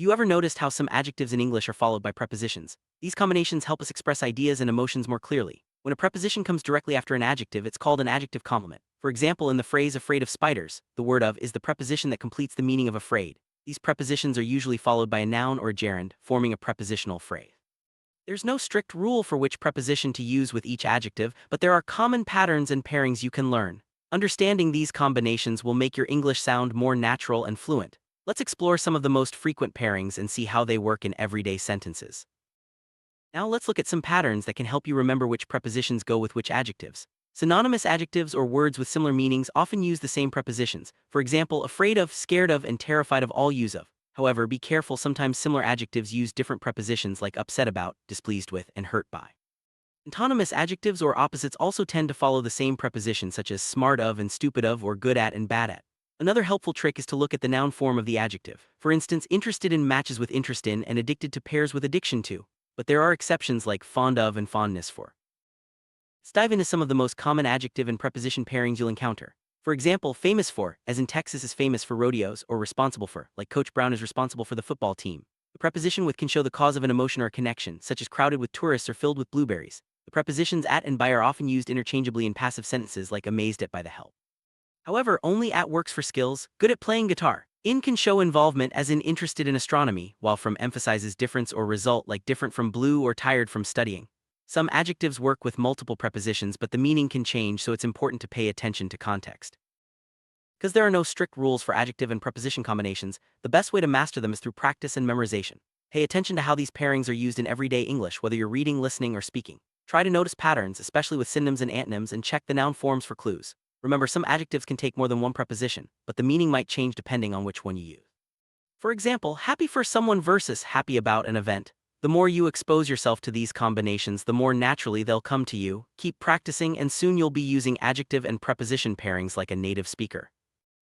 you ever noticed how some adjectives in English are followed by prepositions? These combinations help us express ideas and emotions more clearly. When a preposition comes directly after an adjective, it's called an adjective complement. For example, in the phrase afraid of spiders, the word of is the preposition that completes the meaning of afraid. These prepositions are usually followed by a noun or a gerund, forming a prepositional phrase. There's no strict rule for which preposition to use with each adjective, but there are common patterns and pairings you can learn. Understanding these combinations will make your English sound more natural and fluent. Let's explore some of the most frequent pairings and see how they work in everyday sentences. Now let's look at some patterns that can help you remember which prepositions go with which adjectives. Synonymous adjectives or words with similar meanings often use the same prepositions. For example, afraid of, scared of, and terrified of all use of. However, be careful, sometimes similar adjectives use different prepositions like upset about, displeased with, and hurt by. Antonymous adjectives or opposites also tend to follow the same preposition, such as smart of and stupid of, or good at and bad at. Another helpful trick is to look at the noun form of the adjective. For instance, interested in matches with interest in and addicted to pairs with addiction to. But there are exceptions like fond of and fondness for. Let's dive into some of the most common adjective and preposition pairings you'll encounter. For example, famous for, as in Texas is famous for rodeos, or responsible for, like Coach Brown is responsible for the football team. The preposition with can show the cause of an emotion or a connection, such as crowded with tourists or filled with blueberries. The prepositions at and by are often used interchangeably in passive sentences like amazed at by the help. However, only at works for skills, good at playing guitar. In can show involvement as in interested in astronomy, while from emphasizes difference or result like different from blue or tired from studying. Some adjectives work with multiple prepositions, but the meaning can change, so it's important to pay attention to context. Because there are no strict rules for adjective and preposition combinations, the best way to master them is through practice and memorization. Pay attention to how these pairings are used in everyday English, whether you're reading, listening, or speaking. Try to notice patterns, especially with synonyms and antonyms, and check the noun forms for clues. Remember, some adjectives can take more than one preposition, but the meaning might change depending on which one you use. For example, happy for someone versus happy about an event. The more you expose yourself to these combinations, the more naturally they'll come to you. Keep practicing, and soon you'll be using adjective and preposition pairings like a native speaker.